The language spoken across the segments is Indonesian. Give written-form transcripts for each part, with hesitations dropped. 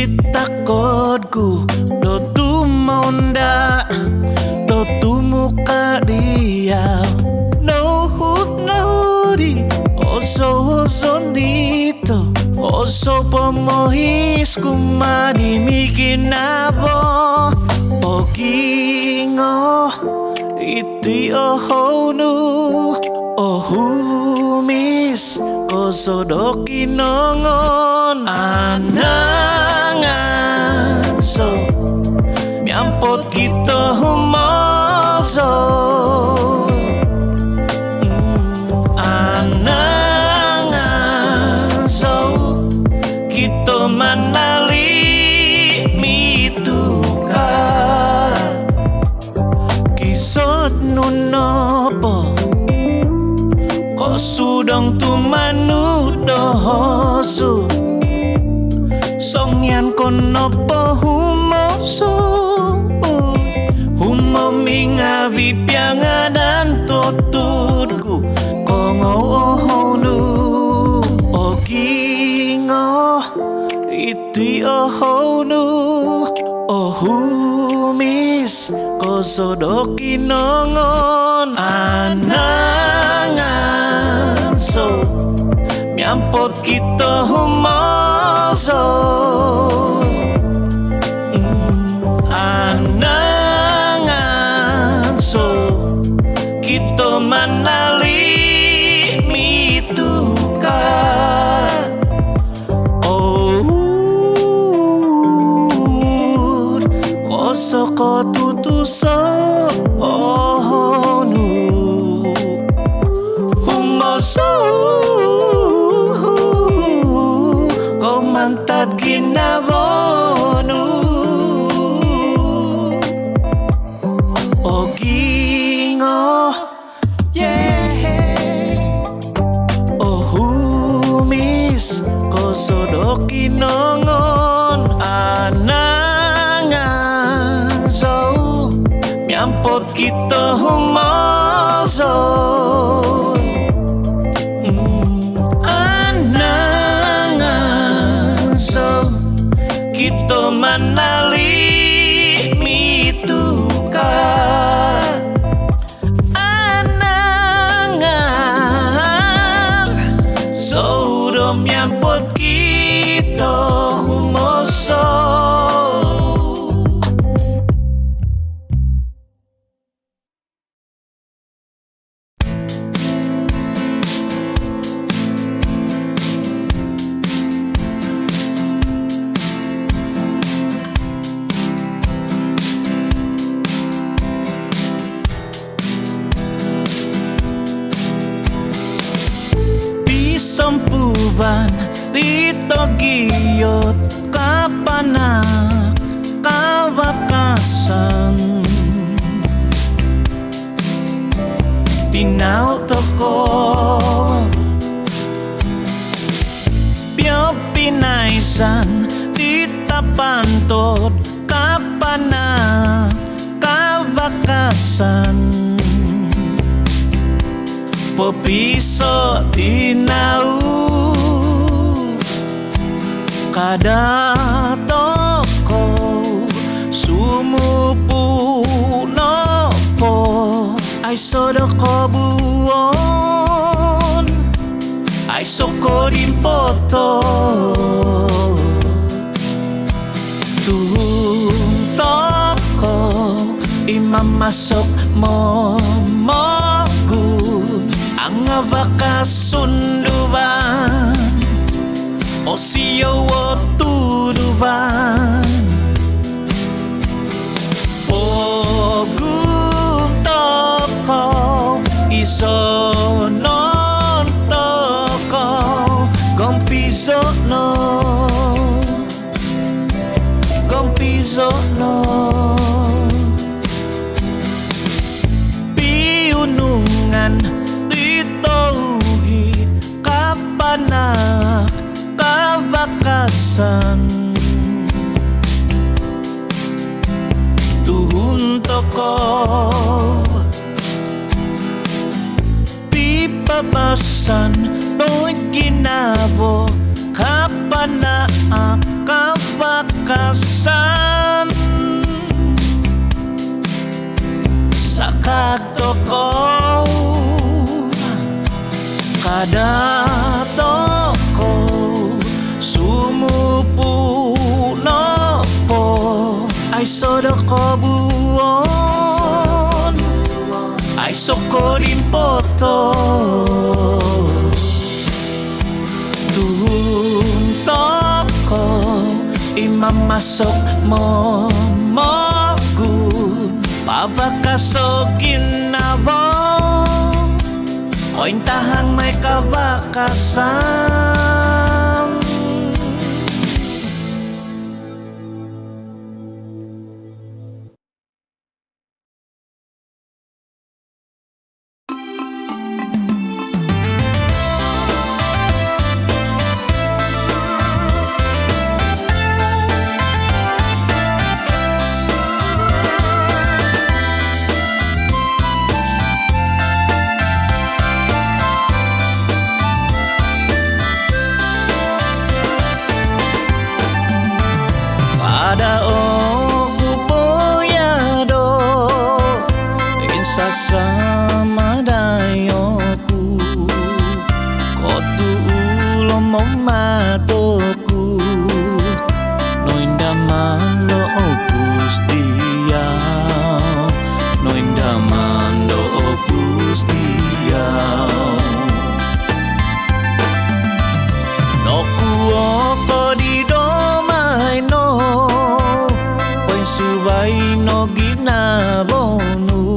Titakotku do tumonda do tumuka dia no hook no di oso nito oso pomohis kumadi mikinabo okingo iti ohonu ohumis kosodoki nongon anangaso miampot kita humoso anangaso kita manali mituka kisot nunopo sudong tu manu dohosu songyan konopo humosu humo minga bipianga dan totutku kongo ohonu okingo iti ohonu ohumis kosodoki nongon anangaso miampot kita humoso anangaso kita manali mituka kosoko tutuso ohonu humoso komantat ginabonu ogingo ohumis kosodoki nongon anangaso miampot kita humoso anangaso kita manali mituka anangaso do miampot kita humoso. Sampuban dito giyot kapana kawakasan pinauto ko piyok pinaisan dita pantod kapana kawakasan pepiso tinau kada toko sumupu nopo ay sodoko buon ay sokorin poto tuhung toko imamasok momogun ang bakas sunduban o siyo o tuduban ogun toko isonon toko gompizo no piunungan ditauhi kapanak kawakasan tuhun toko pipabasan no'y kinabo kapanak pana kabakasan sa kagtoko kada toko sumupuno po ay sodo ko buon ay sokorin poto tuntok ko imamasok mo mogun pabakasogin na bo koin tahang may kabakasan. Pada oku poyado insasama dayoku kotu ulo momatoku noindamando opus dia noindamando opus dia noku oko di domai no subay no ginabonu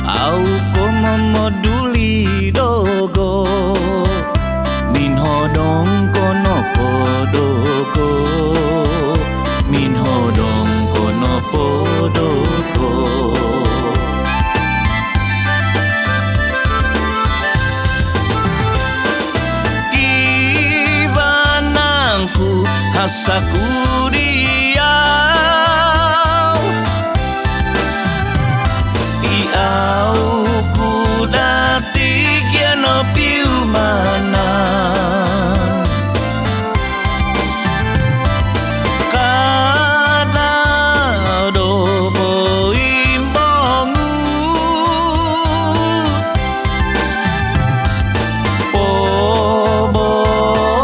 au como moduli dogo minhodong kono podogo minhodong kono podogo kibanangku hasaku dia au kuda tigia no piumana kada dobo imbongu pobo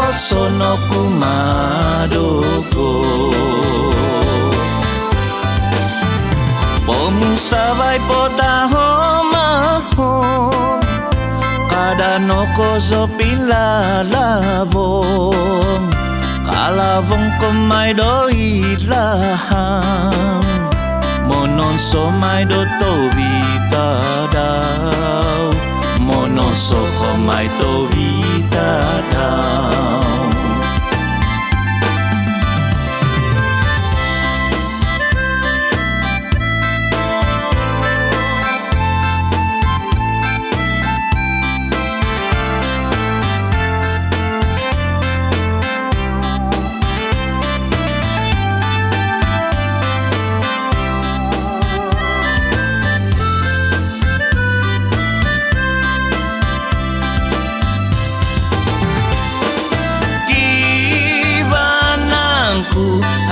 sono kumadogo pomusabay potahomahom kada no koso pilalabong kalabong kumay do ilaham monon somay do tobita daw monon so kumay tobita daw.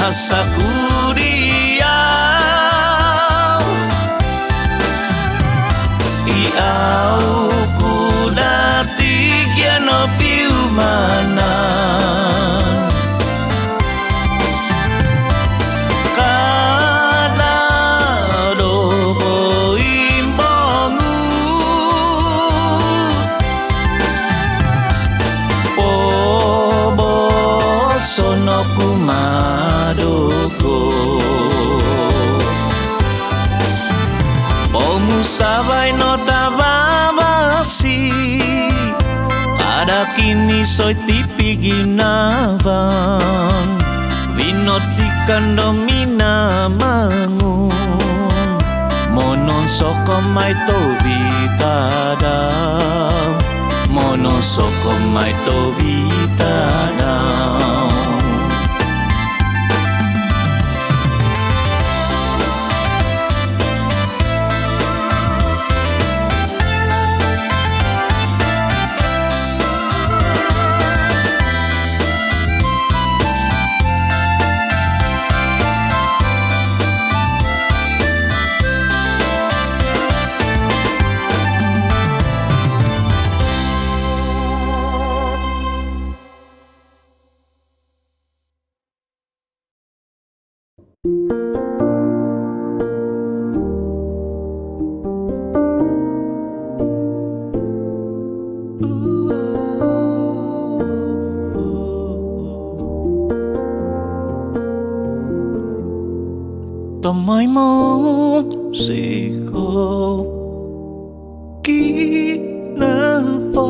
Hasaku dia iau kuda tigia no piumana kada dobo imbongu pobo sono kumadogo pomusabay no tababasi kada kini soy tipiginaban vinotikan domina mangun monon sokomay tobita daw monon sokomay tobita daw. Tomai mon siko Kinapa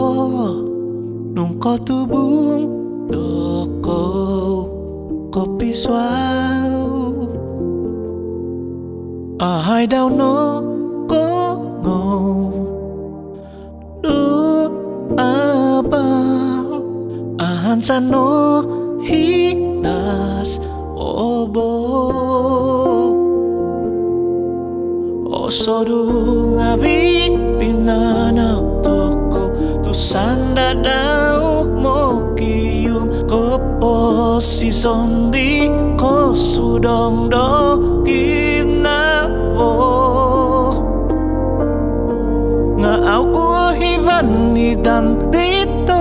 nung ko tubong doko kopi suau Ahai đau nó có ngầu Đưa apa Ahan sano hidas obo Osodu ngabi pinanau toko Tu sanda dau mo kium Ko posison di ko sudong do kinabo Nga au ko hivan ni dan dito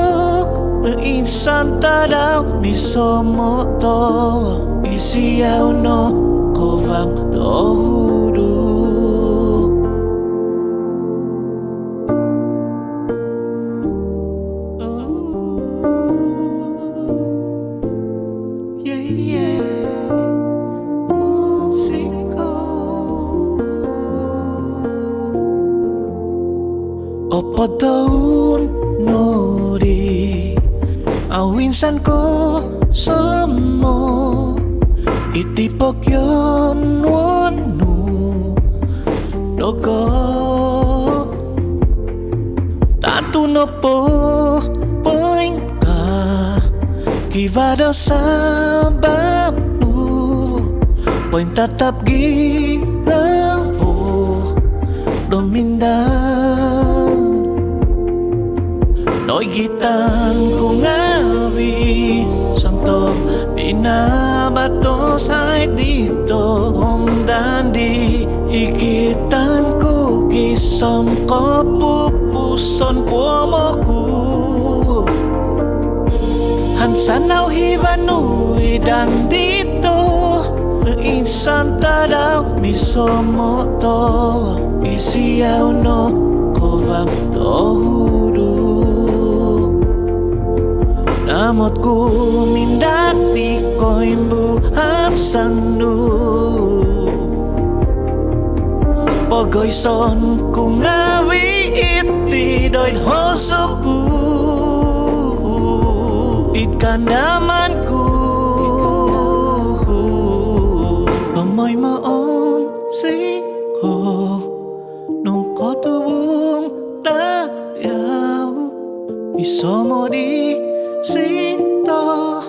Insan tadau misomoto Isiau no kovang tohudu Opo taun nori Au insan ko samo Itipok yon wanu Dogo Tantu nopo poinka Kivada sababnu Poin tatap gila Domindang Noi gitan ku ngawi Santo pinabatos ay dito Dandi ikitan ku Kisom ko pupuson pumoku Hansan au hibanui dan dito Insan tadau misomoto Isiau no kovang tohudu Namot ku mindat di koimbu hapsanu Pogoy son ku ngawi iti doit hosoku Itkan damanku Pamoy maon siko Nung ko tubong dayaw Isomo di sito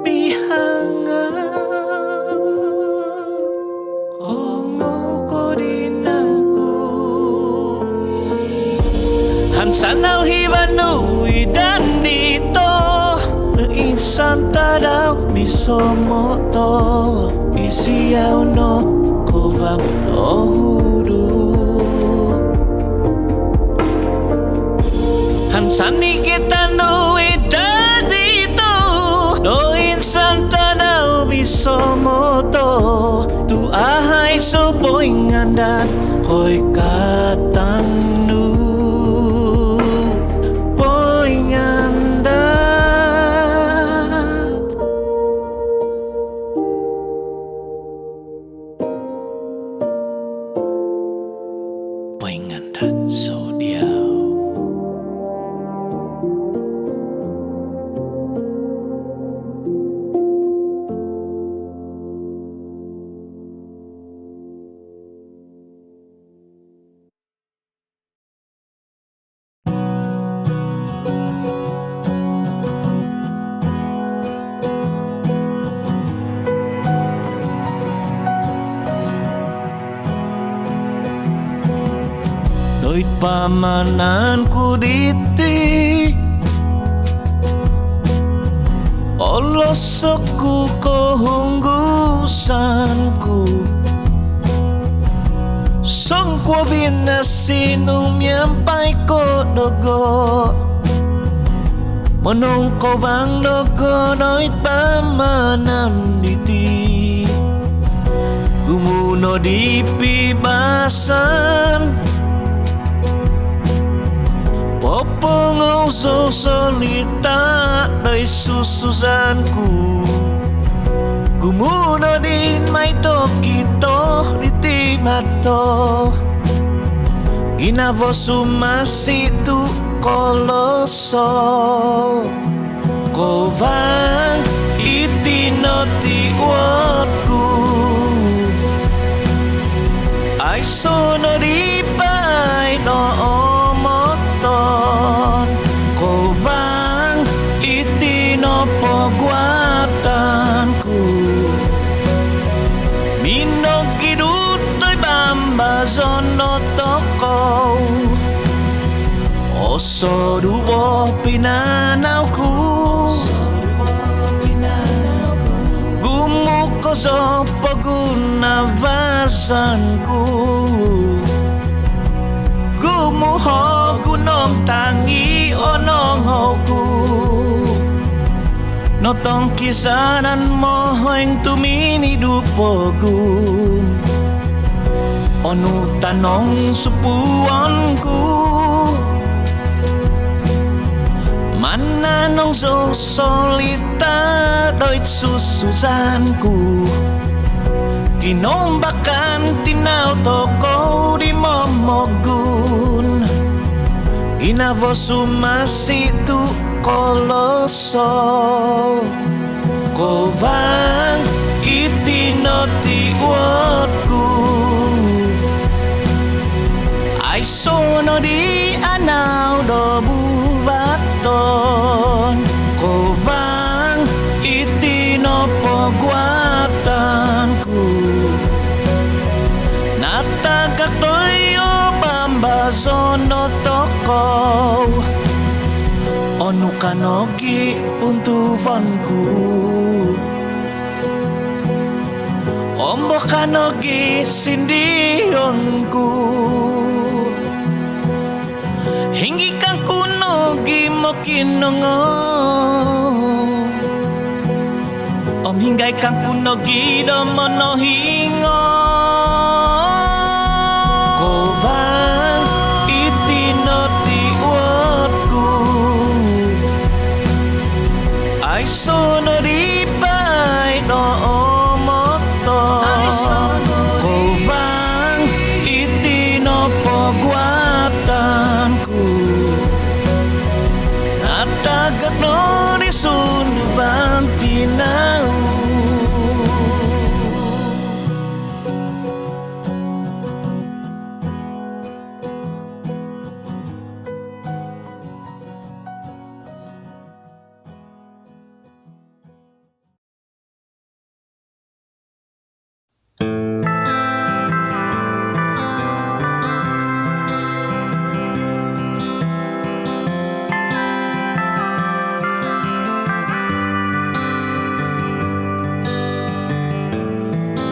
Bihanga Kongo ko dinangku Hansanau hibanui dan dito Insan tadau misomoto Isiau no kovang tohudu Hansani kita nui dadito Do insan tadau misomoto Tu ahai sopoy ngandat Koy katanu Poy ngandat Poy ngandat so diau Doit pamananku diti Olosokku kohunggusanku Songkwa binasinum yampai ko dogo Monongko bang dogo doit pamanan diti Gumuno di pibasan Popong so solita dari sususanku Gumuno din may tokit to ritimato Inavosu masitu koloso Kovang itinoti wotku Ai sono ripai no omoton Kovang itino pogwatanku Minoki dutoi bamba zono toko Oso duwo pinanauku Gumuko sopo gunawasanku Gumuho gunong tangi onongoku Notong kisanan mo yang tumini dupogun Onu tanong supuanku Mana nong so solita doit sususanku Kinombakan tinaw toko di momogun Inavosu masitu koloso Kovang itinoti wotku Ai sono di anau do bubaton Kovang itino pogwatanku Natagak toyo bamba zono toko Onu kanogi untuvanku Ombo kanogi sindionku Hinggi kang kunogi mokinongo Om hinggai kang kunogi domono hingo Kovang itinoti wotku Ai sono ripai no omoto Kovang itino pogwatanku Natagat no risundu bantinau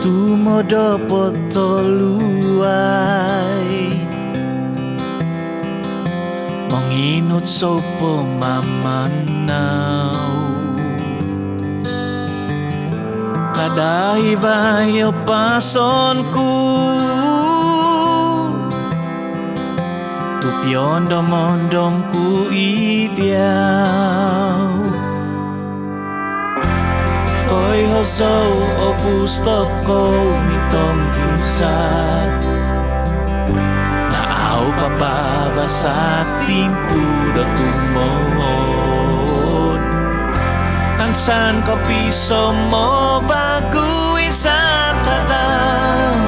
Tumodo potoluai Monginut sopo mamanau Kadahi bayo pasonku Tupiondo mondongku idiau Koi hoso opus toko mitong kisah Na au papaba sa timpu do tumod Tansan ko piso mo baguin sa tadang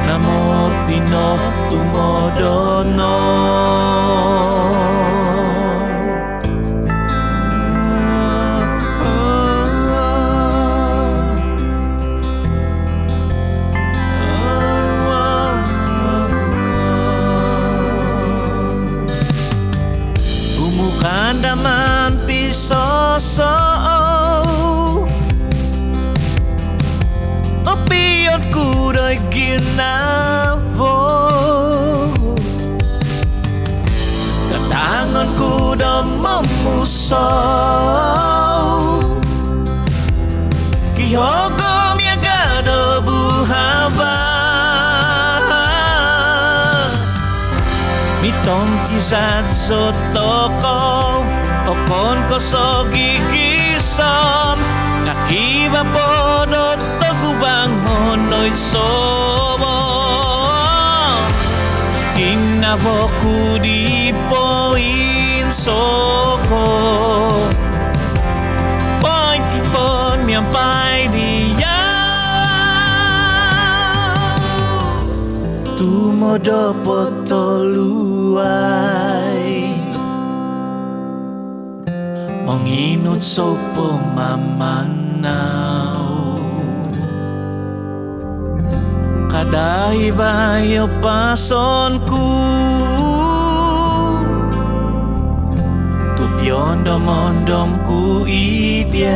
Namot dino tumodono Kandaman pisoso Opiot kudoy ginavo Katangon kudo memuso Kihogo miagado buhaba Mitong kisat so toko Tokon ko so gigisom Nakiba po no togu bangon no mo'y sobo Inaboku di poin soko Poin tipon miampai dia Tumodo potoluai Menginut sopo mamanau Kadai bayo pasonku Tupyon domon-domku ibiao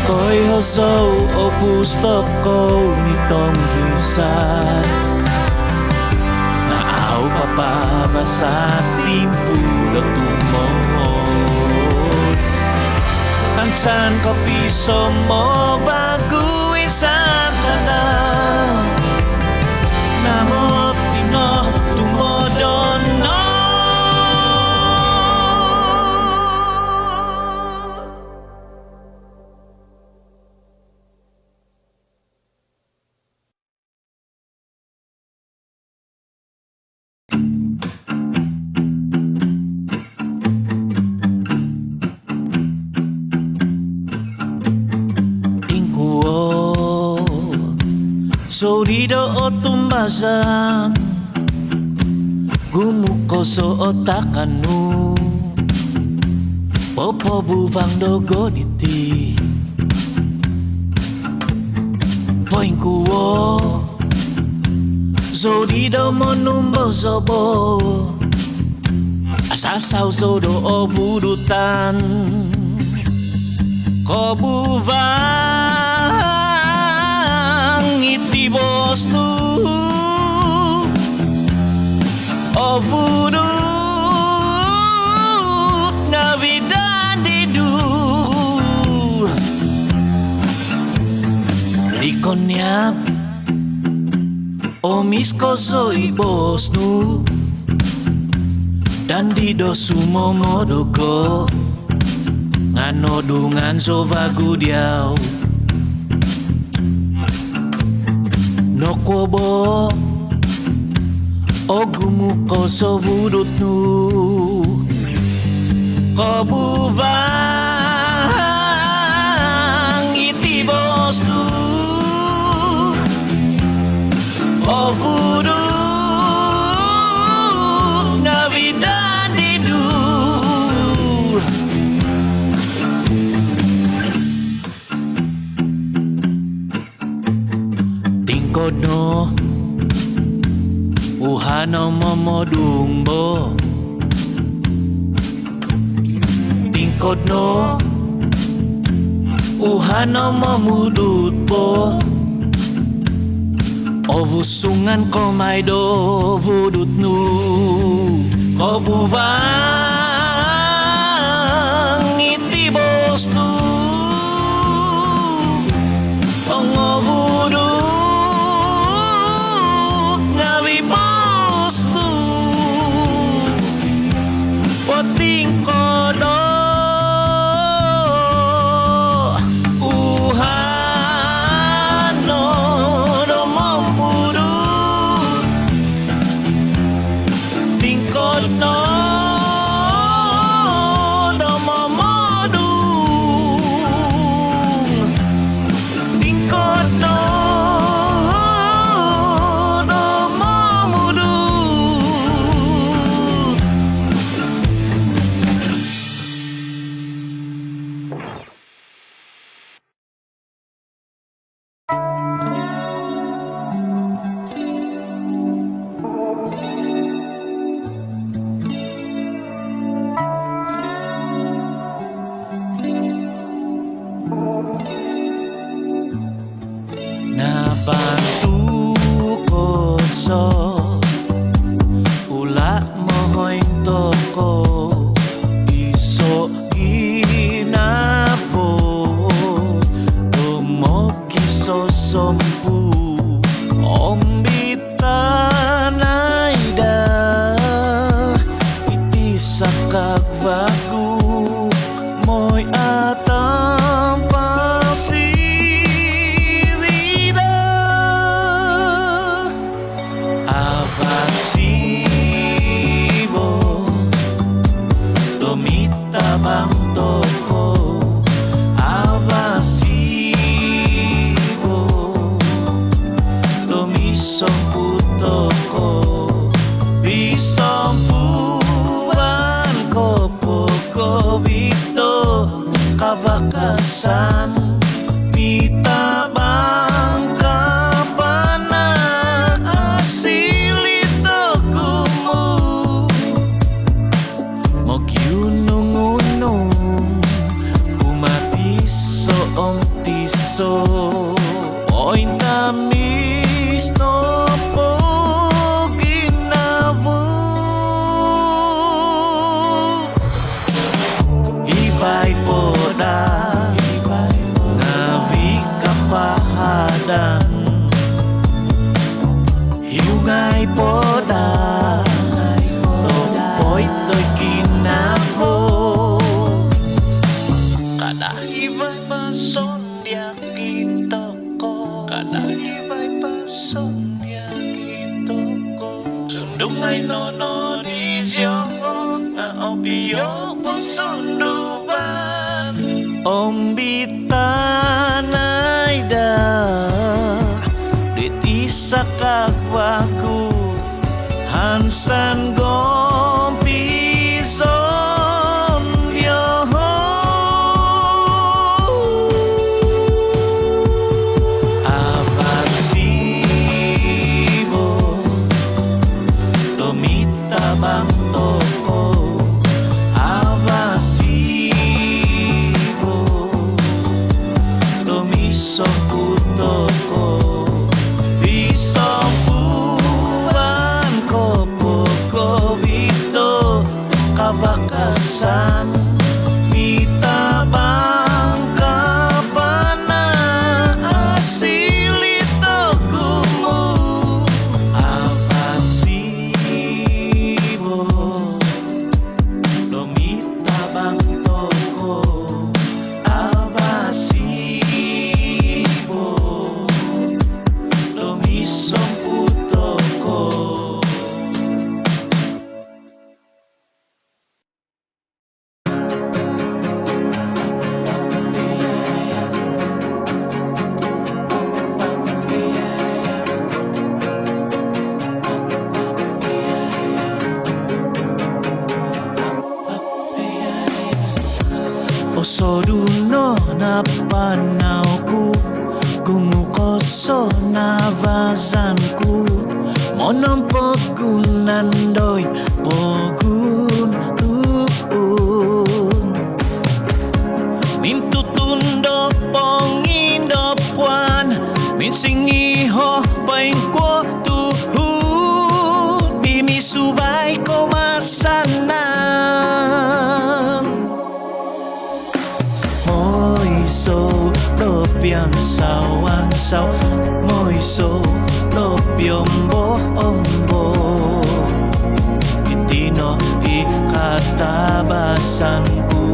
Koi hoso opus toko nitong kisah Na au papabasa timpu do tumon Ansan kopi somo baguin santana Namo tino tumodono Sorido o tumbasan Gumuko so otakanu Popo bubang dogo diti Poinku o Sorido monumbo sobo Asasau sodo o budutan Ko bubang Bosnu O budut Navidan didu Dikonyap O misko soi bosnu Dan dido sumo modoko Ngano dungan so vagu diau No kobo Ogumu koso budutnu Kobubang iti bosnu O budut navidan didu Kono Uhano momodumbo Tingkodno Uhano momudutpo Ovusungan komaido budutnu Kobubang iti bosnu Ongobudut Poting kodo Uhano do momuru Tingkod no do momodung Tingkod no do momodung Nabantu koso Ula mohoing toko Iso inapo Domoki so sompu Ombita naida Iti sakak vagu Moy atam pasi bang toko abasibo tomisong putoko bisong puan kopoko bito kabakasan mita bang kapanan asilito kumu mokyunung-unung umatiso omtiso oin tamis no poginavu hibay poda ngawi kapahadan hiungay poda tompoy to'y kinavo kada hibay pason yang kitoko kada hibay pason yang kitoko sundungay nono disyo nga obiyo posunduban ombitanay da ditisa kagwaku hansan gompison yoho abasibo tomita bang toko abasibo tomisong putoko bisong puan kopoko bito kabakasan mita bang kapanan asilito kumu abasibo tomita bang toko abasibo tomisong putoko osoduno na panauku gumukoso na vazanku monom pogun nandoy pogun tuun mintutundo pongindo puan minsingiho paingko tuhun bimisubay ko masanang Moiso lopian sawan saw Moiso lopiombo ombo Itino ikatabasanku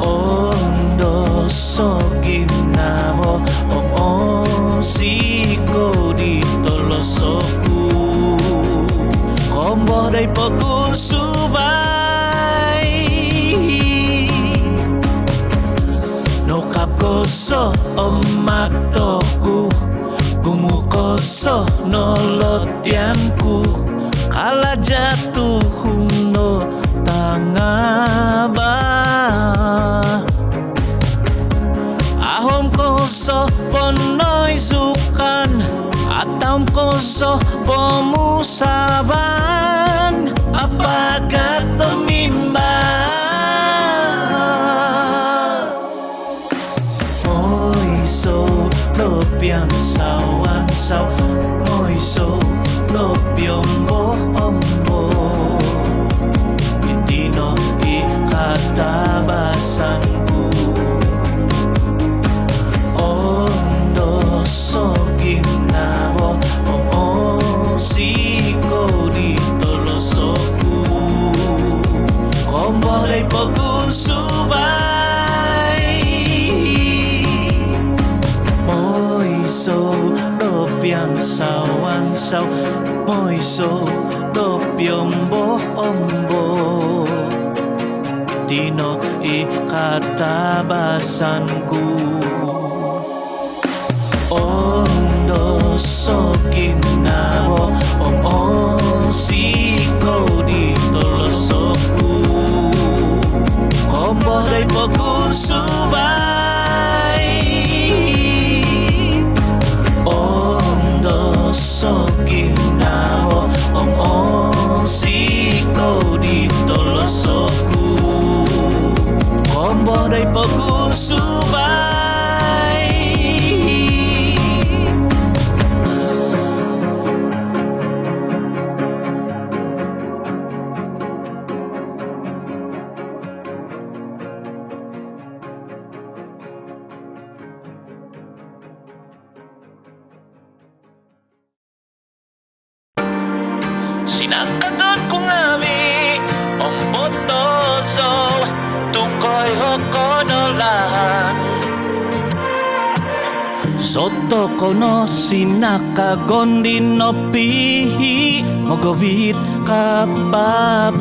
Ondo soginavo om osiko ditolosoku Kombo day pokun subay Nokap koso omak toku Gumukoso nolotianku Kala jatuh no tangaba Ahom koso ponoy sukan Atam koso pomusaban Apagkat tumimba Moiso lopian sawan saw Moiso lopiombo ombo Itino ikatabasanku Ondo soginavo om osiko ditolosoku Kombo day pogun subay Moiso lopian sawan saw Moiso lopiombo ombo tino ikatabasanku. Ondo sokinawo siko ditolosoku. Kombo dai pokun subai. Ondo sokinawo siko ditolosoku. Kombo dai pokun subai. Sinakagot ko ngawi ang botoso tukoy hokonolahan. Soto kono sinakagondi no pihi mogowit kababalan.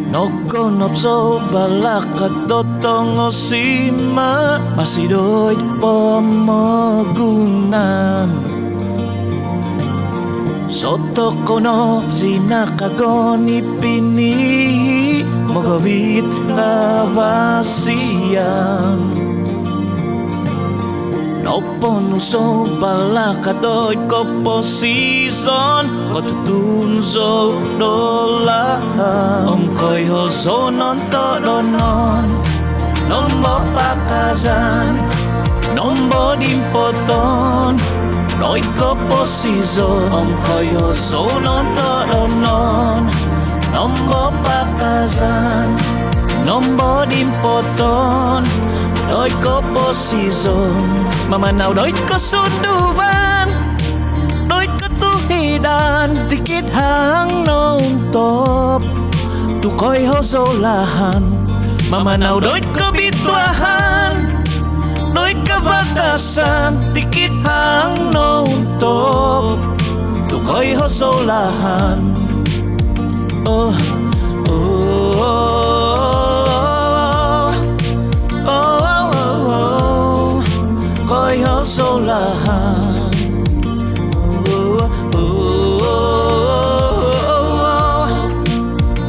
Nokonopso balakat dotong osima masidoy pomogunan. Soto kono sinakagoni pinihi mogawit kabasian. Noponuso balakadoy ko posison kotutunso dolahan. Koy hoso non todonon nombo pakazan nombo dimpoton Noi ko posizon koyo sonon todonon nombo pakazan nombo dimpoton Noi ko posizon mamanaw doi ko sunduan doi ko tuhidan dikit hang nontop tukoy hosolahan mamanaw doi ko bitwahan doi kabakasan dikit hang nontop tukoy hosolahan. Oh oh oh oh oh koy hosolahan. Oh oh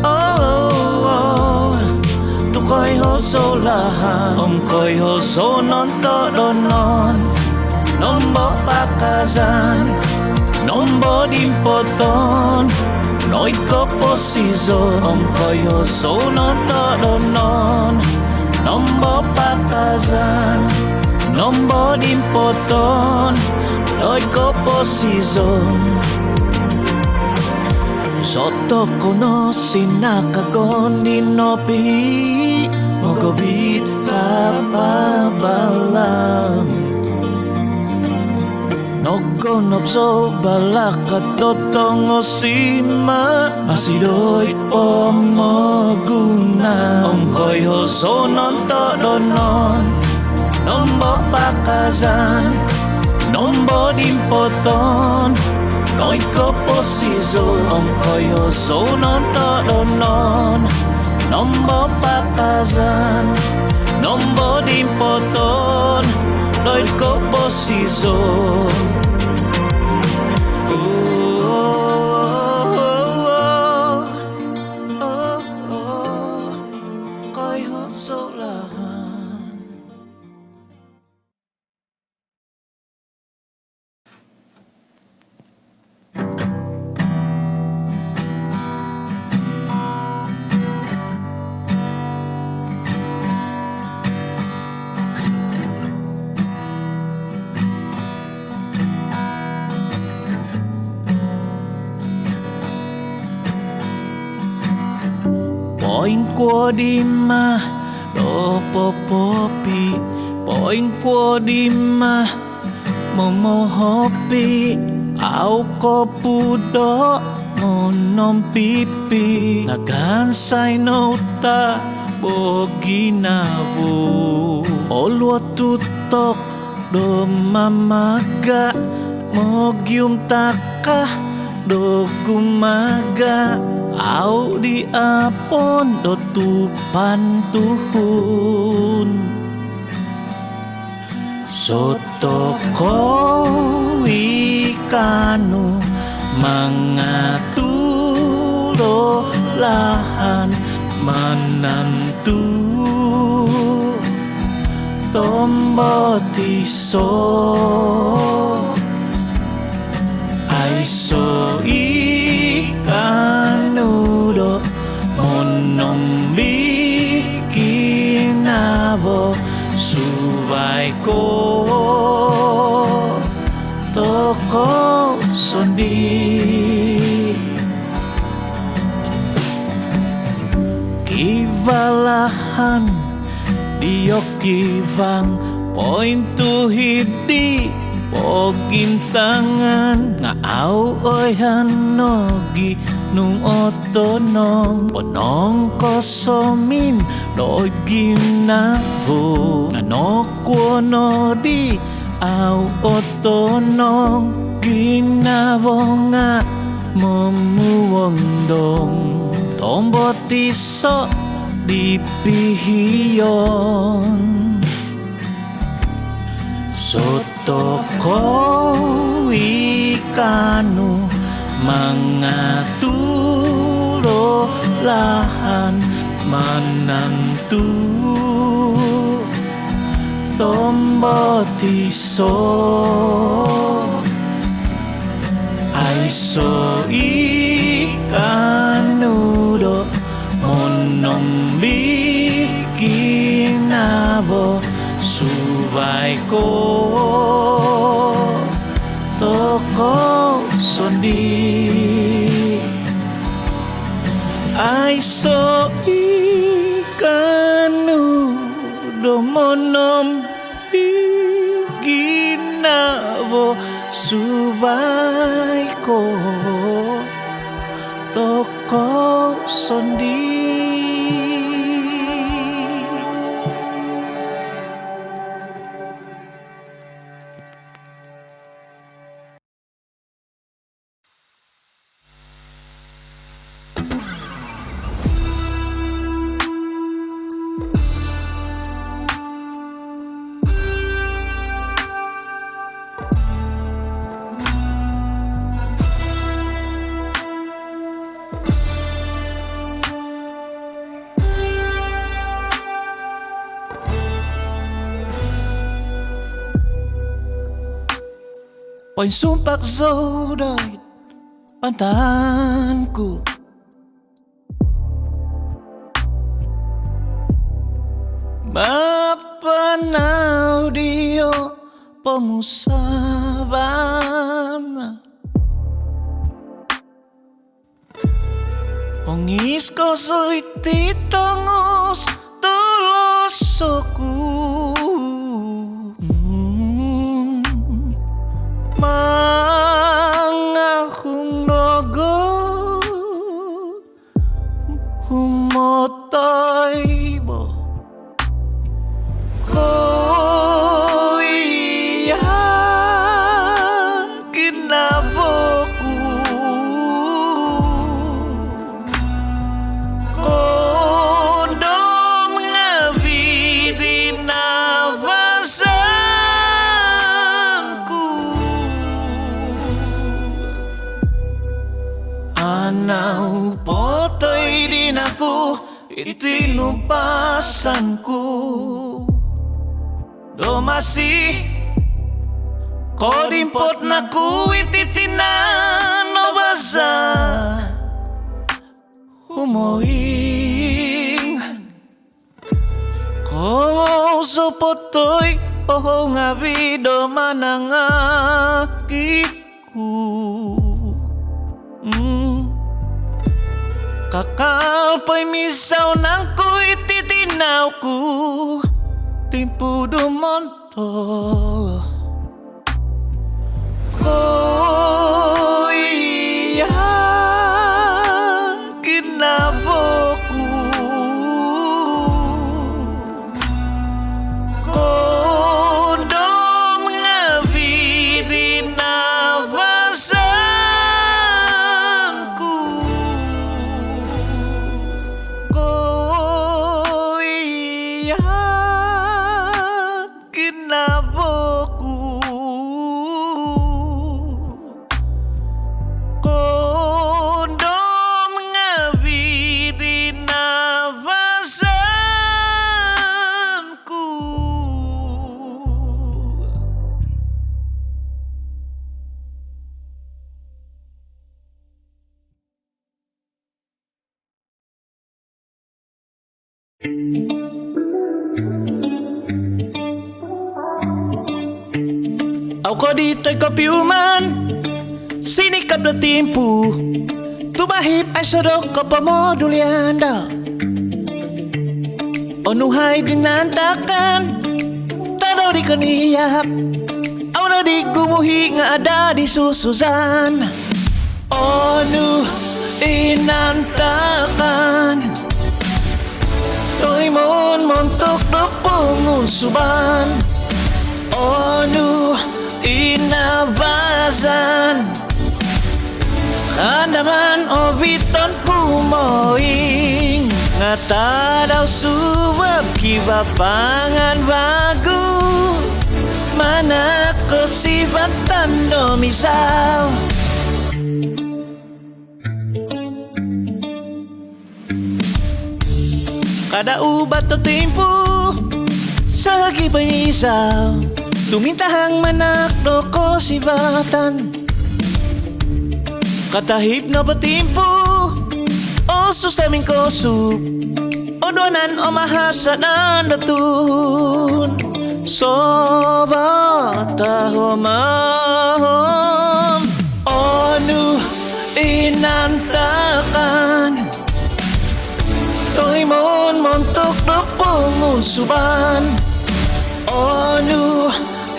oh tukoy hosolahan. Koy hosonon todonon nombo pakazan nombo dimpoton noi ko posizon koy hosonon todonon nombo pakazan nombo dimpoton noi ko posizon. Soto kono sinakagondi no pihi mogobit kapabalan. Nokonopso balakat dotong osima masidoy pomogunan. Koy hosonon todonon nombo pakazan nombo dimpoton noi ko posizon koy hosonon todonon nombo pakazan nombo dimpoton noi ko posizon. Koy hosolahan. Poin ko di ma do popopi poin ko di ma momo hopi au ko pudo monom pipi nagansay nota boginawo olo tutok do mamaga mogyum taka do gumaga au di apon do tupan tuhun soto ko ikanu mangatulo lahan menantu tombo tiso aiso ikanudo monong bikinabo subai ko toko sondi kivalahan diokivang point to hidi pogintangan nga au oy hanogi nung otonong ponong kosomin no ginabo nga no kuono di au otonong ginabo nga mumuwang dong tombo tiso di pihiyon soto ko ikanu mangatulo lahan menantu tombo tiso aiso ikanudo monong bikinabo subai ko toko sondi aiso ikanu domonom bikinabo subai ko toko sondi. Poin sumpak zodoy pantanku Mapanau dio pemusabana Ongis ko soy titongos tolosoku Mangahung nogo humotoy bo ko iya kinaboku kondom ngabidi nafasanku anau potoy din ako itinumpasanku domasi kodimpot na ku ititinan no baza humoing ko sopotoy oh ngabido manangakiku Kakalpay misaw nang ko'y titinaw ko Timpo dumonto Ko iya kinaboku Kondom ngabidi nafasanku Au ko di toy ko piuman sini kap da timpu tu bahip ai sodok ko pamodulianda onu hai dinantakan tado di kaniyak au na di kumuhi nga ada di susuzan onu inantakan toy mon montok do pengusuban onu inabazan kandaman obiton humoing ngata daw suwab kibapangan bagu mana kesibatan domisau kada ubat to tempo sagi pengisau tumintahang manak do ko sibatan katahip na batimpo o susaming kosup o doanan o mahasadan datun sobat tahomahom onu inantakan toy mon montok do pengusuban onu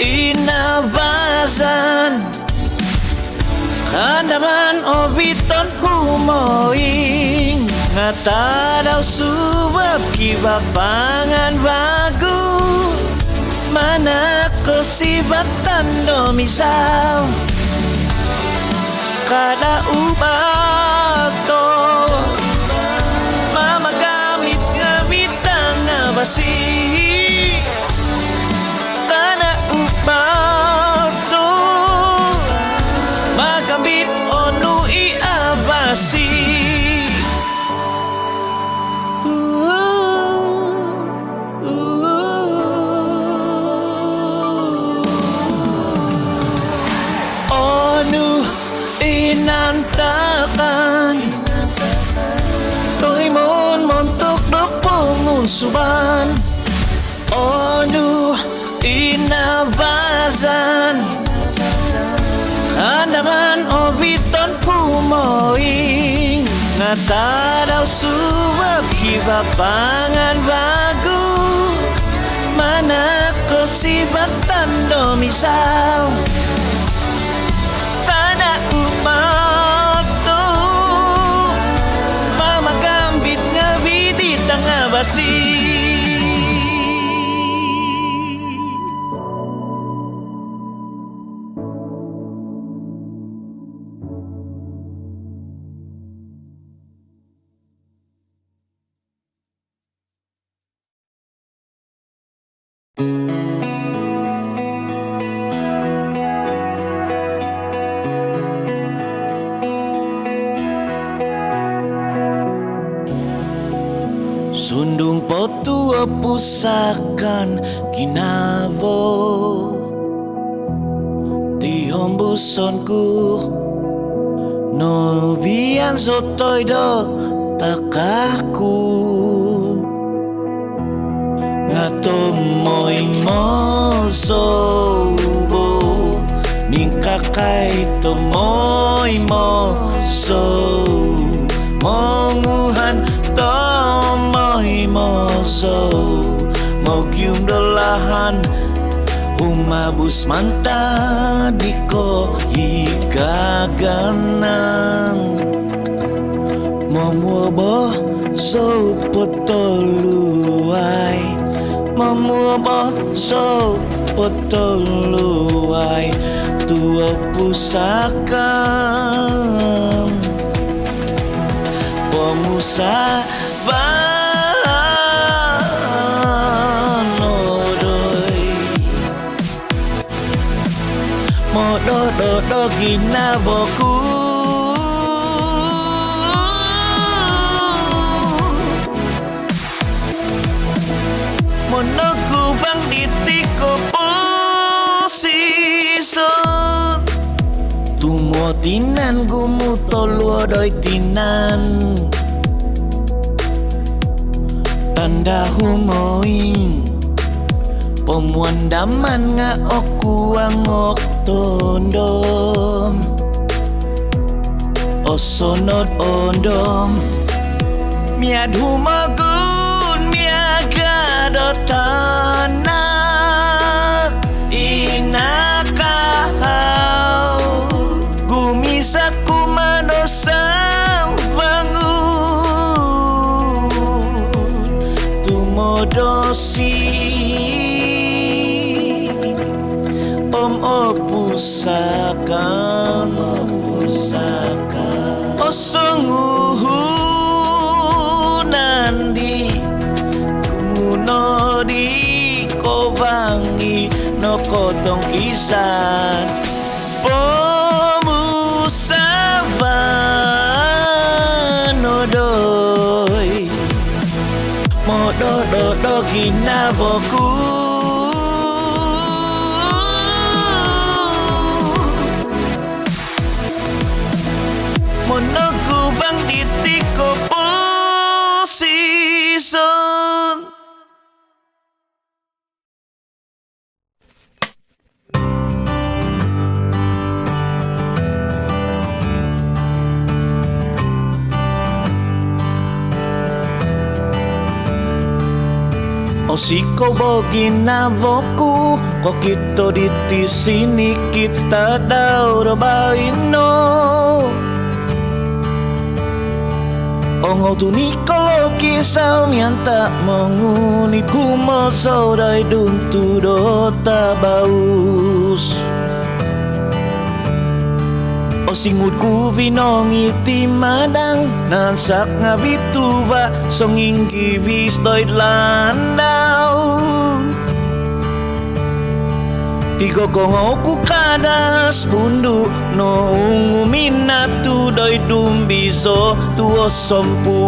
inabazan kandaman obiton humoing ngata daw suwab kibapangan bagu mana kesibatan domisau kada ubato mama gamit ngabitang ngabasi kada ubato magambit onu iabasi onu inantakan toy mon montok do pengusuban onu inabazan kandaman obiton humoing ngata daw suwab kibapangan bagu mana kesibatan domisau kada upato mama gambit ngabidi tanga basi sundung potua pusakan kinabo tihombusonku no biang sotoy do takaku ngatomoy mo sobo ningkakai tomoy mo so monguhan tomoy mo so mau kium dolahan humabus manta diko higaganan momuobo so potoluai momuobo so potoluai tua pusakan pemusavan odoi modododo ginaboku monoku bang ditiko posison tumo tinan gumu tolu odoi tinan tanda humoing pemuandaman nga oku angok tondom osonot ondom miad humagun miaga dotanak inakahau gumisak kumanosang bangun tumodosi opusakan osonguhunandi kumuno di kobangi no kotong kisan pomusaban odoy modododo kinaboku monoku bang ditiko posison Osiko bogina voku kokito di sini kita daur baino Ongo tuni kalau kisau nyanta menguni kumo saudai duntu dota baus Osingut ku binongi timadang nansak ngabituba songing kibis doit landau Tigo kongo ku kadas bundu no ungu minatu doi dumbiso tuo sompu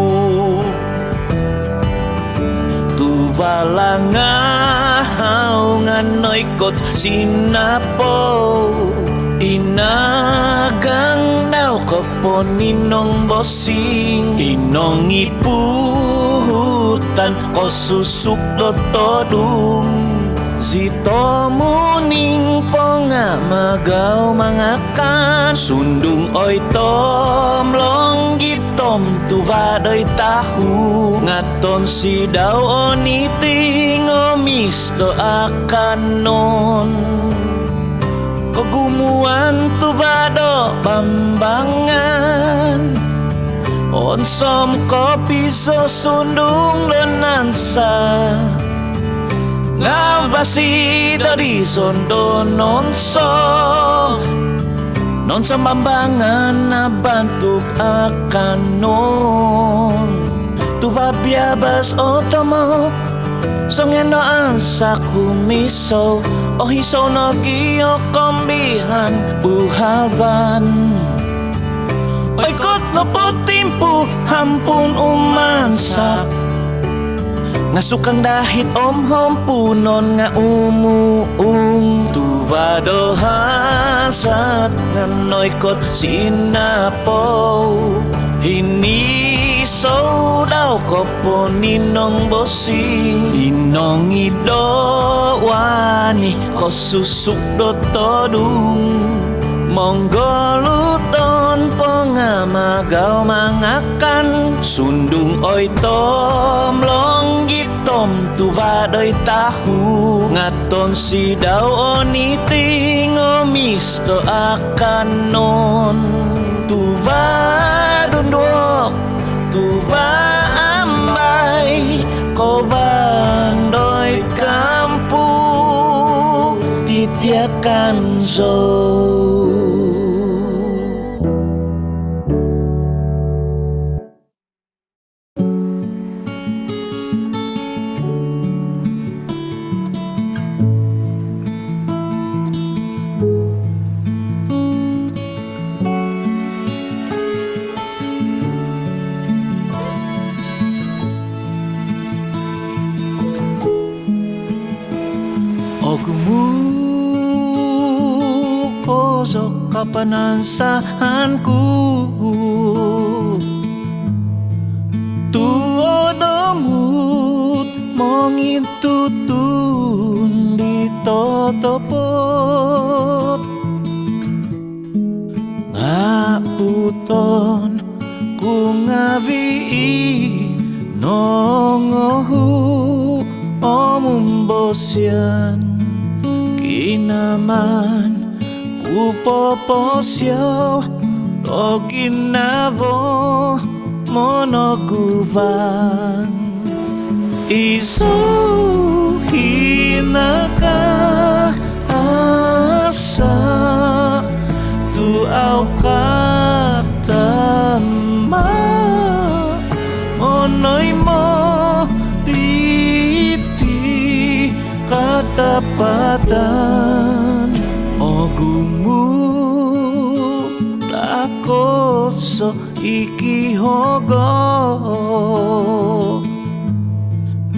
tu balanga nganoikot sinapo inagang nau koponinong bosing inong ipuhutan ko susuk dotodung Zito muning ponga magaw mangakan Sundung oy tom long gitom tuvadoy tahu Ngaton si daw oniting omis do akan non Kogumuan tubado pambangan Onsom kopi so sundung lonansa Ngabasi dari sondo nonso Nonso mambangan nabantuk akan non Tuva biabas otomo Songeno ansaku miso Ohiso no giyo kombihan buhavan Oikot no potimpu hampun umansak Ngasukang dahit om punon nga umuung Tuvado hasat nganoikot sinapo Hiniso daw kopo ninong bosing Inong idowani ko susuk do todung Monggoluton pongamagaw mangakan Sundung oy tom long gitom tuvadoy tahu Ngaton si daw oniting omis do akan non Tuvadon duok tuva ambay ko bandoy kampu titiakan zo Posok kapanansahanku Tuodamut mongitutun di totopot Kaputon ku ngawi nongohu omumbosyan kinaman ku poposyo loginavo monokubang isu hinaka asa tu au katama onoi mo diti katapatan ogumu lakoso iki hogo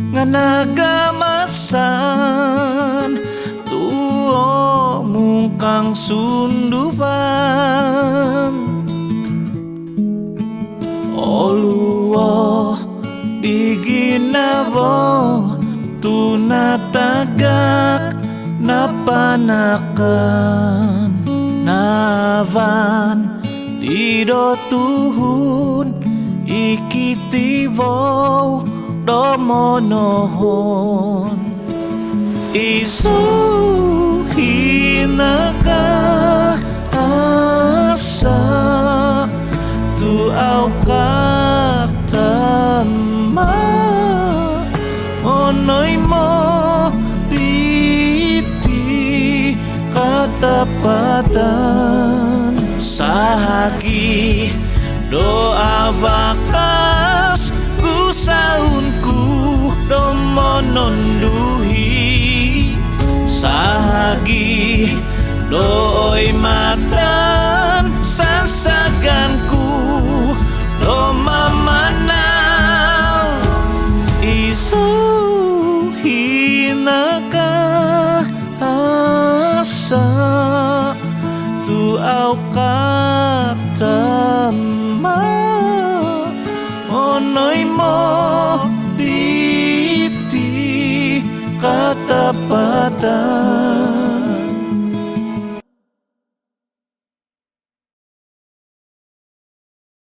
nganagamasan tuo mungkang sundupan oluo diginavo tunatagak napanakan navan dido tuhun ikitivo domonohon isu hinaka asa tu au katama onoi mo diti katapatan sahagi doa vakas gusaunku domononduhi sahagi doi makan sasaganku domamanau isu hinaka asa tu au katama onoi mo diti katapatan